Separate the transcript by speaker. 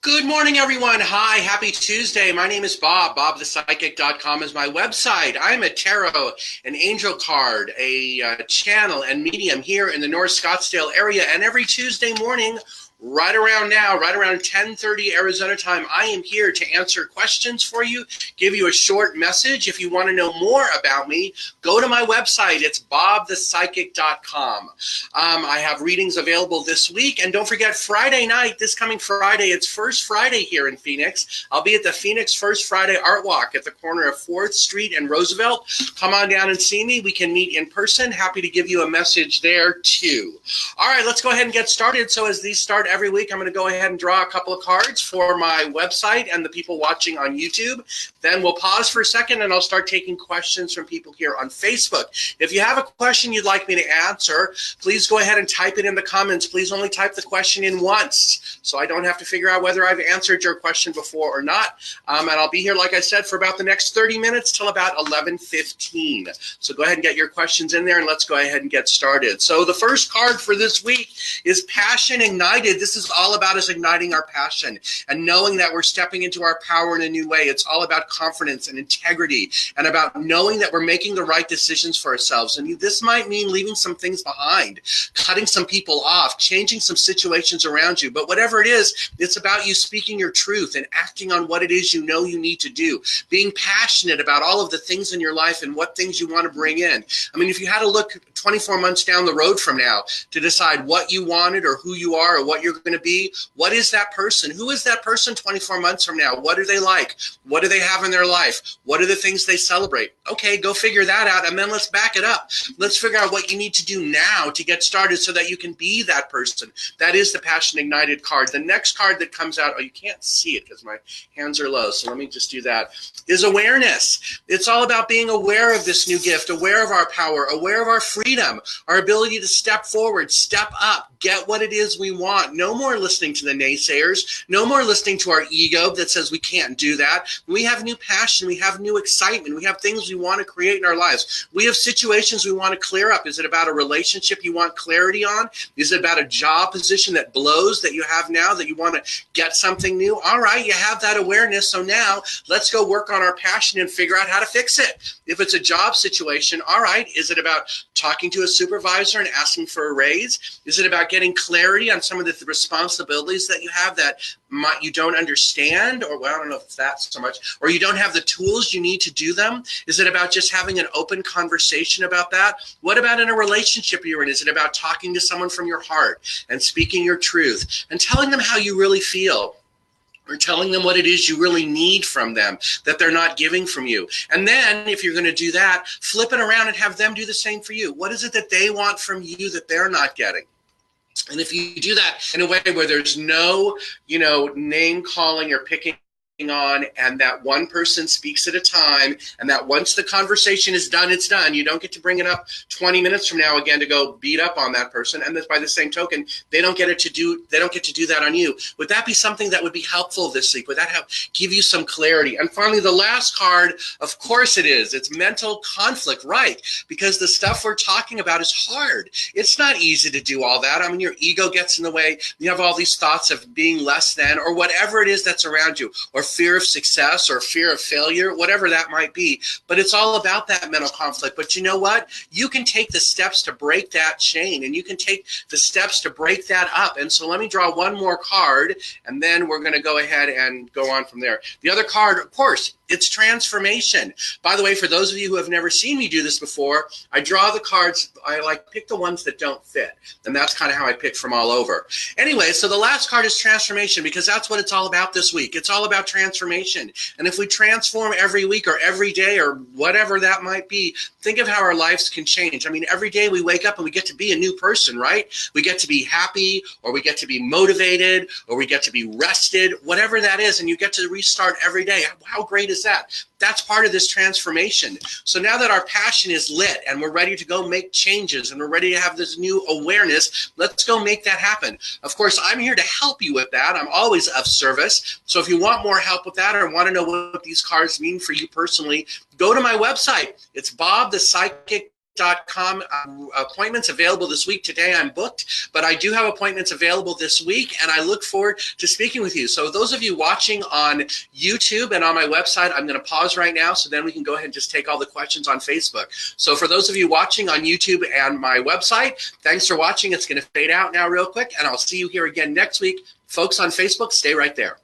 Speaker 1: Good morning, everyone. Hi, happy Tuesday. My name is Bob. BobThePsychic.com is my website. I'm a tarot, an angel card, a channel and medium here in the North Scottsdale area. And every Tuesday morning, right around now, right around 10:30 Arizona time, I am here to answer questions for you, give you a short message. If you want to know more about me, go to my website. It's BobThePsychic.com. I have readings available this week. And don't forget, Friday night, this coming Friday, it's First Friday here in Phoenix. I'll be at the Phoenix First Friday Art Walk at the corner of 4th Street and Roosevelt. Come on down and see me. We can meet in person. Happy to give you a message there, too. All right, let's go ahead and get started. So as these start every week, I'm going to go ahead and draw a couple of cards for my website and the people watching on YouTube. Then we'll pause for a second, and I'll start taking questions from people here on Facebook. If you have a question you'd like me to answer, please go ahead and type it in the comments. Please only type the question in once, so I don't have to figure out whether I've answered your question before or not. And I'll be here, like I said, for about the next 30 minutes till about 11:15. So go ahead and get your questions in there, and let's go ahead and get started. So the first card for this week is Passion Ignited. This is all about us igniting our passion and knowing that we're stepping into our power in a new way. It's all about confidence and integrity and about knowing that we're making the right decisions for ourselves. And this might mean leaving some things behind, cutting some people off, changing some situations around you. But whatever it is, it's about you speaking your truth and acting on what it is you know you need to do, being passionate about all of the things in your life and what things you want to bring in. I mean, if you had to look 24 months down the road from now to decide what you wanted or who you are or what you're going to be, what is that person? Who is that person 24 months from now? What are they like? What do they have in their life? What are the things they celebrate? Okay, go figure that out, and then let's back it up. Let's figure out what you need to do now to get started so that you can be that person. That is the Passion Ignited card. The next card that comes out, oh, you can't see it because my hands are low, so let me just do that, is awareness. It's all about being aware of this new gift, aware of our power, aware of our freedom, our ability to step forward, step up, get what it is we want. No more listening to the naysayers. No more listening to our ego that says we can't do that. We have new passion. We have new excitement. We have things we want to create in our lives. We have situations we want to clear up. Is it about a relationship you want clarity on? Is it about a job position that blows that you have now that you want to get something new? All right, you have that awareness. So now let's go work on our passion and figure out how to fix it. If it's a job situation, all right, is it about talking to a supervisor and asking for a raise? Is it about getting clarity on some of the responsibilities that you have that you don't understand? Or, well, I don't know if that's so much, or you don't have the tools you need to do them? Is it about just having an open conversation about that? What about in a relationship you're in? Is it about talking to someone from your heart and speaking your truth and telling them how you really feel? Or telling them what it is you really need from them that they're not giving from you. And then if you're going to do that, flip it around and have them do the same for you. What is it that they want from you that they're not getting? And if you do that in a way where there's no, name calling or picking on, and that one person speaks at a time, and that once the conversation is done, it's done. You don't get to bring it up 20 minutes from now again to go beat up on that person. And by the same token, they don't get to do that on you. Would that be something that would be helpful this week? Would that give you some clarity? And finally, the last card, of course it is. It's mental conflict, right? Because the stuff we're talking about is hard. It's not easy to do all that. I mean, your ego gets in the way. You have all these thoughts of being less than, or whatever it is that's around you, or fear of success or fear of failure, whatever that might be. But it's all about that mental conflict. But you know what? You can take the steps to break that chain, and you can take the steps to break that up. And so let me draw one more card, and then we're going to go ahead and go on from there. The other card, of course, it's transformation. By the way, for those of you who have never seen me do this before, I draw the cards. I pick the ones that don't fit. And that's kind of how I pick from all over. Anyway, so the last card is transformation, because that's what it's all about this week. It's all about transformation. And if we transform every week or every day or whatever that might be, think of how our lives can change. I mean, every day we wake up and we get to be a new person, right? We get to be happy, or we get to be motivated, or we get to be rested, whatever that is, and you get to restart every day. How great is that? That's part of this transformation. So now that our passion is lit and we're ready to go make changes and we're ready to have this new awareness, let's go make that happen. Of course, I'm here to help you with that. I'm always of service. So if you want more help with that or want to know what these cards mean for you personally, go to my website. It's BobThePsychic.com. psychic.com appointments available this week. Today I'm booked, but I do have appointments available this week, and I look forward to speaking with you. So those of you watching on YouTube and on my website, I'm going to pause right now so then we can go ahead and just take all the questions on Facebook. So for those of you watching on YouTube and my website, thanks for watching. It's going to fade out now real quick, and I'll see you here again next week. Folks on Facebook, stay right there.